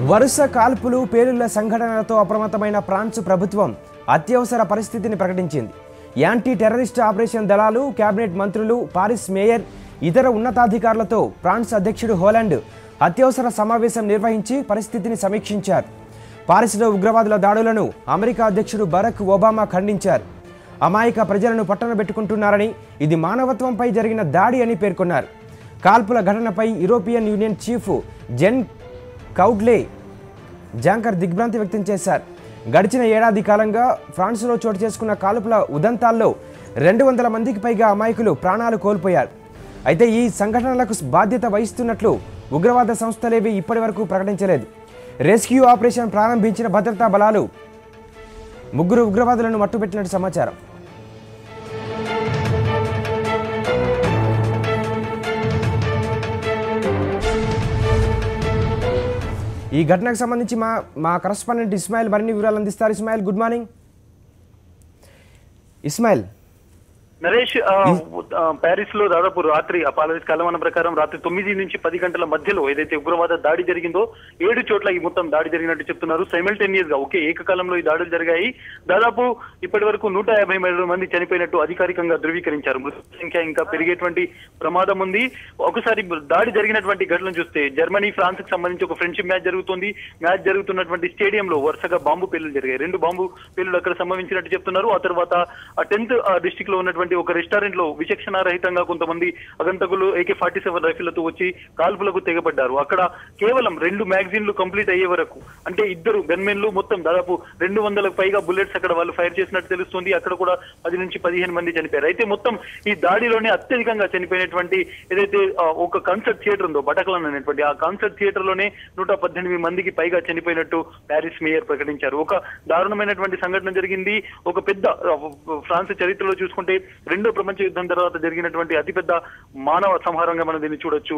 వరుస కాల్పులు పేలుళ్ల సంఘటనలతో అప్రమత్తమైన ఫ్రాన్స్ ప్రభుత్వం అత్యవసర పరిస్థితిని ప్రకటించింది. యాంటీ టెర్రరిస్ట్ ఆపరేషన్ దళాలు, కేబినెట్ మంత్రులు, పారిస్ మేయర్, ఇతర ఉన్నతాధికారులతో ఫ్రాన్స్ అధ్యక్షుడు హోలాండ్ అత్యవసర సమావేశం నిర్వహించి పరిస్థితిని సమీక్షించారు. పారిస్లో ఉగ్రవాదుల దాడులను అమెరికా అధ్యక్షుడు బరాక్ ఒబామా ఖండించారు. అమాయక ప్రజలను పట్టనబెట్టుకుంటున్నారని, ఇది మానవత్వంపై జరిగిన దాడి అని పేర్కొన్నారు. కాల్పుల ఘటనపై యూరోపియన్ యూనియన్ చీఫ్ జెన్ కౌడ్లే జాంకర్ దిగ్భ్రాంతి వ్యక్తం చేశారు. గడిచిన ఏడాది కాలంగా ఫ్రాన్స్లో చోటు చేసుకున్న కాల్పుల ఉదంతాల్లో 200 మందికి పైగా అమాయకులు ప్రాణాలు కోల్పోయారు. అయితే ఈ సంఘటనలకు బాధ్యత వహిస్తున్నట్లు ఉగ్రవాద సంస్థలేవి ఇప్పటి వరకు ప్రకటించలేదు. రెస్క్యూ ఆపరేషన్ ప్రారంభించిన భద్రతా బలాలు 3 ఉగ్రవాదులను మట్టుపెట్టినట్టు సమాచారం. ఈ ఘటనకు సంబంధించి మా కరెస్పాండెంట్ ఇస్మాయిల్ మరిన్ని వివరాలు అందిస్తారు. Ismail, good morning. Ismail, Naresh, Paris లో దాదాపు రాత్రి పాలరీస్ కాలమాన ప్రకారం రాత్రి 9 నుంచి 10 గంటల మధ్యలో ఏదైతే ఉగ్రవాద దాడి జరిగిందో 7 చోట్ల ఈ మొత్తం దాడి జరిగినట్టు చెప్తున్నారు. సైమల్టేనియస్ గా ఒకే ఏకకాలంలో ఈ దాడులు జరిగాయి. దాదాపు ఇప్పటి వరకు 153 మంది చనిపోయినట్టు అధికారికంగా ధృవీకరించారు. మృతుల సంఖ్య ఇంకా పెరిగేటువంటి ప్రమాదం ఉంది. ఒకసారి దాడి జరిగినటువంటి ఘటనలు చూస్తే జర్మనీ ఫ్రాన్స్ కి సంబంధించి ఒక ఫ్రెండ్షిప్ మ్యాచ్ జరుగుతుంది. మ్యాచ్ జరుగుతున్నటువంటి స్టేడియంలో వరుసగా బాంబు పేలులు జరిగాయి. 2 బాంబు పేలులు అక్కడ సంభవించినట్టు చెప్తున్నారు. ఆ తర్వాత 10th డిస్ట్రిక్ట్ లో ఉన్నటువంటి ఒక రెస్టారెంట్ లో విచక్షణారహితంగా కొంతమంది అగంతకులు AK-47 రైఫిళ్లతో వచ్చి కాల్పులకు తెగబడ్డారు. అక్కడ కేవలం 2 మ్యాగజైన్లు కంప్లీట్ అయ్యే వరకు, అంటే 2 గన్మెన్లు మొత్తం దాదాపు 200లకు పైగా బుల్లెట్స్ అక్కడ వాళ్ళు ఫైర్ చేసినట్టు తెలుస్తుంది. అక్కడ కూడా 10 నుంచి 15 మంది చనిపోయారు. అయితే మొత్తం ఈ దాడిలోనే అత్యధికంగా చనిపోయినటువంటి ఏదైతే ఒక కాన్సర్ట్ థియేటర్ ఉందో బటక్లాన్ అనేటువంటి ఆ కాన్సర్ట్ థియేటర్ లోనే 118 మందికి పైగా చనిపోయినట్టు ప్యారిస్ మేయర్ ప్రకటించారు. ఒక దారుణమైనటువంటి సంఘటన జరిగింది. ఒక పెద్ద ఫ్రాన్స్ చరిత్రలో చూసుకుంటే 2వ ప్రపంచ యుద్ధం తర్వాత జరిగినటువంటి అతిపెద్ద మానవ సంహారంగా మనం దీన్ని చూడొచ్చు.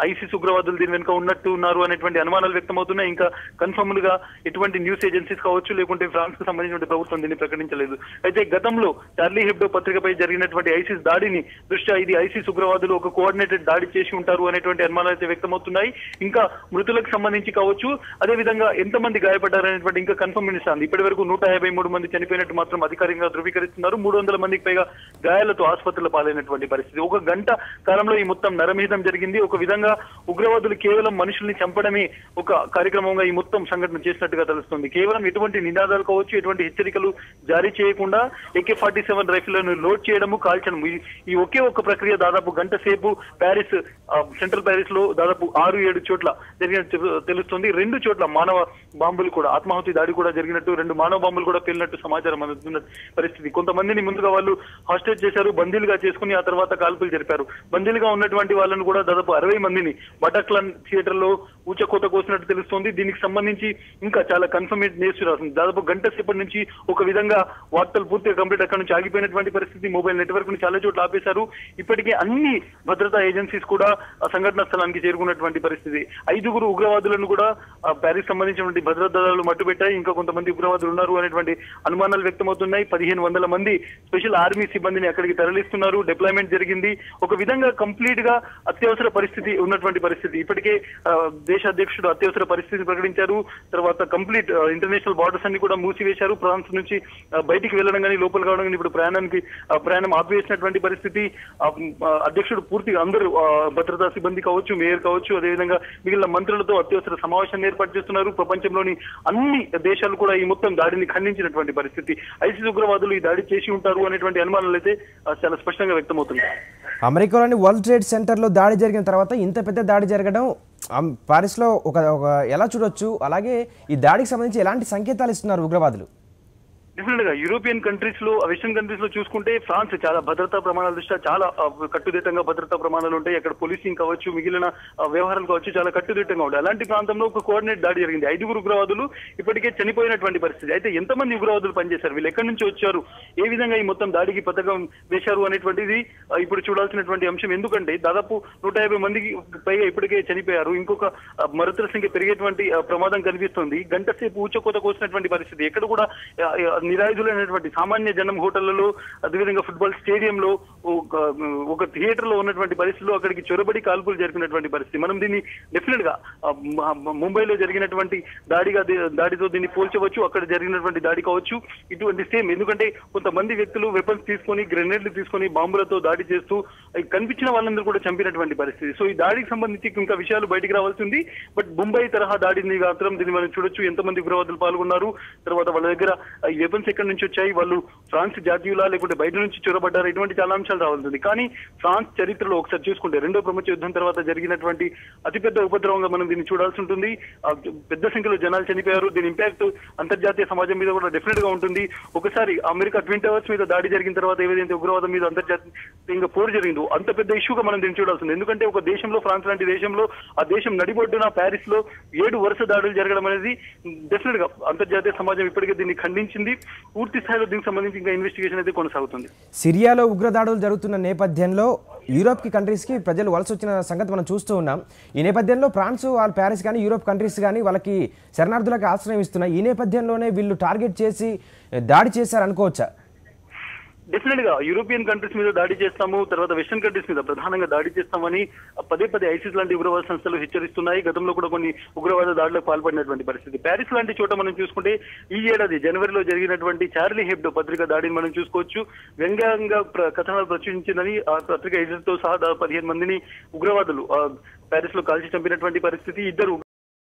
ఐసిస్ ఉగ్రవాదులు దీని వెనుక ఉన్నట్టు ఉన్నారు అనేటువంటి అనుమానాలు వ్యక్తమవుతున్నాయి. ఇంకా కన్ఫర్మ్ గా ఎటువంటి న్యూస్ ఏజెన్సీస్ కావచ్చు, లేకుంటే ఫ్రాన్స్ కు సంబంధించిన ప్రభుత్వం దీన్ని ప్రకటించలేదు. అయితే గతంలో చార్లీ హెబ్డో పత్రికపై జరిగినటువంటి ఐసిస్ దాడిని దృష్ట్యా ఇది ఐసిస్ ఉగ్రవాదులు ఒక కోఆర్డినేటెడ్ దాడి చేసి ఉంటారు అనేటువంటి అనుమానాలు అయితే వ్యక్తమవుతున్నాయి. ఇంకా మృతులకు సంబంధించి కావచ్చు, అదేవిధంగా ఎంతమంది గాయపడ్డారనేటువంటి ఇంకా కన్ఫర్మేషన్ ఇప్పటి వరకు 153 మంది చనిపోయినట్టు మాత్రం అధికారికంగా ధృవీకరిస్తున్నారు. 300 మందికి పైగా గాయాలతో ఆసుపత్రుల పాలైనటువంటి పరిస్థితి. 1 గంట కాలంలో ఈ మొత్తం నరమేధం జరిగింది. ఒక విధంగా ఉగ్రవాదులు కేవలం మనుషుల్ని చంపడమే ఒక కార్యక్రమంగా ఈ మొత్తం సంఘటన చేసినట్టుగా తెలుస్తుంది. కేవలం ఎటువంటి నినాదాలు కావచ్చు, ఎటువంటి హెచ్చరికలు జారీ చేయకుండా AK-47 రైఫిళ్లను లోడ్ చేయడము, కాల్చడము, ఈ ఒకే ఒక్క ప్రక్రియ దాదాపు గంట సేపు ప్యారిస్, సెంట్రల్ ప్యారిస్ లో దాదాపు 6-7 చోట్ల జరిగినట్టు తెలుస్తుంది. 2 చోట్ల మానవ బాంబులు కూడా, ఆత్మాహుతి దాడి కూడా జరిగినట్టు, 2 మానవ బాంబులు కూడా పేలినట్టు సమాచారం అందుతున్న పరిస్థితి. కొంతమందిని ముందుగా వాళ్ళు హాస్టేజ్ చేశారు, బందీలుగా చేసుకుని ఆ తర్వాత కాల్పులు జరిపారు. బందీలుగా ఉన్నటువంటి వాళ్ళను కూడా దాదాపు 60 మందిని బటక్లాన్ థియేటర్ లో ఊచకోత కోసినట్టు తెలుస్తోంది. దీనికి సంబంధించి ఇంకా చాలా కన్ఫర్మేషన్ న్యూస్ రాస్తుంది. దాదాపు గంట సేపటి నుంచి ఒక విధంగా వార్తలు పూర్తిగా కంప్లీట్ అక్కడ నుంచి ఆగిపోయినటువంటి పరిస్థితి. మొబైల్ నెట్వర్క్ ని చాలా చోట్ల ఆపేశారు. ఇప్పటికే అన్ని భద్రతా ఏజెన్సీస్ కూడా ఆ సంఘటన స్థలానికి చేరుకున్నటువంటి పరిస్థితి. 5 ఉగ్రవాదులను కూడా ప్యారిస్ సంబంధించినటువంటి భద్రతా దళాలు మట్టుబెట్టాయి. ఇంకా కొంతమంది ఉగ్రవాదులు ఉన్నారు అనేటువంటి అనుమానాలు వ్యక్తమవుతున్నాయి. 1500 మంది స్పెషల్ ఆర్మీ సిబ్బందిని అక్కడికి తరలిస్తున్నారు. డిప్లాయ్మెంట్ జరిగింది. ఒక విధంగా కంప్లీట్ గా అత్యవసర పరిస్థితి ఉన్నటువంటి పరిస్థితి. ఇప్పటికే దేశ అధ్యక్షుడు అత్యవసర పరిస్థితిని ప్రకటించారు. తర్వాత కంప్లీట్ ఇంటర్నేషనల్ బార్డర్స్ అన్ని కూడా మూసివేశారు. ఫ్రాన్స్ నుంచి బయటికి వెళ్ళడం కానీ లోపల కావడం కానీ ఇప్పుడు ప్రయాణం ఆపివేసినటువంటి పరిస్థితి. అధ్యక్షుడు పూర్తిగా అందరూ భద్రతా సిబ్బంది కావచ్చు, మేయర్ కావచ్చు, అదేవిధంగా మిగిలిన మంత్రులతో అత్యవసర సమావేశాన్ని ఏర్పాటు చేస్తున్నారు. ప్రపంచంలోని అన్ని దేశాలు కూడా ఈ మొత్తం దాడిని ఖండించినటువంటి పరిస్థితి. ఐసిస్ ఉగ్రవాదులు ఈ దాడి చేసి ఉంటారు అనేటువంటి అనుమానాలు అయితే చాలా స్పష్టంగా వ్యక్తమవుతుంది. అమెరికాలోని వరల్డ్ ట్రేడ్ సెంటర్లో దాడి జరిగిన తర్వాత ఇంత పెద్ద దాడి జరగడం పారిస్లో ఒక ఎలా చూడొచ్చు? అలాగే ఈ దాడికి సంబంధించి ఎలాంటి సంకేతాలు ఇస్తున్నారు ఉగ్రవాదులు? డెఫినెట్ గా యూరోపియన్ కంట్రీస్ లో, వెస్టర్న్ కంట్రీస్ లో చూసుకుంటే ఫ్రాన్స్ చాలా భద్రతా ప్రమాణాల దృష్ట్యా చాలా కట్టుదిట్టంగా భద్రతా ప్రమాణాలు ఉంటాయి. అక్కడ పోలీసింగ్ కావచ్చు, మిగిలిన వ్యవహారాలు కావచ్చు, చాలా కట్టుదిట్టంగా ఉంటాయి. అలాంటి ప్రాంతంలో ఒక కోఆర్డినేట్ దాడి జరిగింది. 5 ఉగ్రవాదులు ఇప్పటికే చనిపోయినటువంటి పరిస్థితి. అయితే ఎంతమంది ఉగ్రవాదులు పనిచేశారు, వీళ్ళు ఎక్కడి నుంచి వచ్చారు, ఏ విధంగా ఈ మొత్తం దాడికి పథకం వేశారు అనేటువంటిది ఇప్పుడు చూడాల్సినటువంటి అంశం. ఎందుకంటే దాదాపు 150 మందికి పైగా ఇప్పటికే చనిపోయారు. ఇంకొక మృతుల సంఖ్య పెరిగేటువంటి ప్రమాదం కనిపిస్తుంది. గంట సేపు ఊచకోత కోసినటువంటి పరిస్థితి. ఎక్కడ కూడా నిరాయుధులైనటువంటి సామాన్య జనం హోటళ్లలో, అదేవిధంగా ఫుట్బాల్ స్టేడియంలో, ఒక థియేటర్ లో ఉన్నటువంటి పరిస్థితుల్లో అక్కడికి చొరబడి కాల్పులు జరిపినటువంటి పరిస్థితి. మనం దీన్ని డెఫినెట్ గా ముంబైలో జరిగినటువంటి దాడితో దీన్ని పోల్చవచ్చు. అక్కడ జరిగినటువంటి దాడి కావచ్చు ఇటువంటి సేమ్. ఎందుకంటే కొంతమంది వ్యక్తులు వెపన్స్ తీసుకొని, గ్రెనేడ్లు తీసుకొని, బాంబులతో దాడి చేస్తూ కనిపించిన వాళ్ళందరూ కూడా చంపినటువంటి పరిస్థితి. సో ఈ దాడికి సంబంధించి ఇంకా విషయాలు బయటికి రావాల్సి ఉంది. బట్ ముంబై తరహా దాడిని మాత్రం దీన్ని మనం చూడొచ్చు. ఎంతమంది ఉగ్రవాదులు పాల్గొన్నారు, తర్వాత వాళ్ళ దగ్గర ఈ వెపన్స్ ఎక్కడి నుంచి వచ్చాయి, వాళ్ళు ఫ్రాన్స్ జాతీయులా లేకుంటే బయట నుంచి చొరబడ్డారు, ఇటువంటి చాలా అంశాలు రావాల్సింది. కానీ ఫ్రాన్స్ చరిత్రలో ఒకసారి చూసుకుంటే రెండో ప్రపంచ యుద్ధం తర్వాత జరిగినటువంటి అతిపెద్ద ఉపద్రవంగా మనం దీన్ని చూడాల్సి ఉంటుంది. పెద్ద సంఖ్యలో జనాలు చనిపోయారు. దీని ఇంపాక్ట్ అంతర్జాతీయ సమాజం మీద కూడా డెఫినెట్ గా ఉంటుంది. ఒకసారి అమెరికా ట్విన్ టవర్స్ మీద దాడి జరిగిన తర్వాత ఏదైతే ఉగ్రవాదం మీద అంతర్జాతీయంగా పోరు జరిగిందో అంత పెద్ద ఇష్యూగా మనం దీన్ని చూడాల్సింది. ఎందుకంటే ఒక దేశంలో, ఫ్రాన్స్ లాంటి దేశంలో, ఆ దేశం నడిబొడ్డున ప్యారిస్ లో 7 వరుస దాడులు జరగడం అనేది డెఫినెట్ గా అంతర్జాతీయ సమాజం ఇప్పటికే దీన్ని ఖండించింది. పూర్తి స్థాయిలో దీనికి సంబంధించి ఇంకా ఇన్వెస్టిగేషన్ అయితే కొనసాగుతుంది. సిరియాలో ఉగ్రదాడులు జరుగుతున్న నేపథ్యంలో యూరోప్కి కంట్రీస్కి ప్రజలు వలస వచ్చిన సంగతి మనం చూస్తూ ఉన్నాం. ఈ నేపథ్యంలో ఫ్రాన్స్, వాళ్ళ ప్యారిస్ కానీ యూరోప్ కంట్రీస్ కానీ వాళ్ళకి శరణార్థులకు ఆశ్రయం ఇస్తున్నాయి. ఈ నేపథ్యంలోనే వీళ్ళు టార్గెట్ చేసి దాడి చేశారనుకోవచ్చా? డెఫినెట్ గా యూరోపియన్ కంట్రీస్ మీద దాడి చేస్తాము, తర్వాత వెస్టర్న్ కంట్రీస్ మీద ప్రధానంగా దాడి చేస్తామని పదే ఐసిస్ లాంటి ఉగ్రవాద సంస్థలు హెచ్చరిస్తున్నాయి. గతంలో కూడా కొన్ని ఉగ్రవాద దాడులకు పాల్పడినటువంటి పరిస్థితి. ప్యారిస్ లాంటి చోట మనం చూసుకుంటే ఈ ఏడాది జనవరిలో జరిగినటువంటి చార్లీ హెబ్డో పత్రిక దాడిని మనం చూసుకోవచ్చు. వ్యంగ్యంగా కథనాలు ప్రచురించిందని ఆ పత్రిక ఎడిటర్తో సహా 15 మందిని ఉగ్రవాదులు ప్యారిస్ లో కాల్చి చంపినటువంటి పరిస్థితి. ఇద్దరు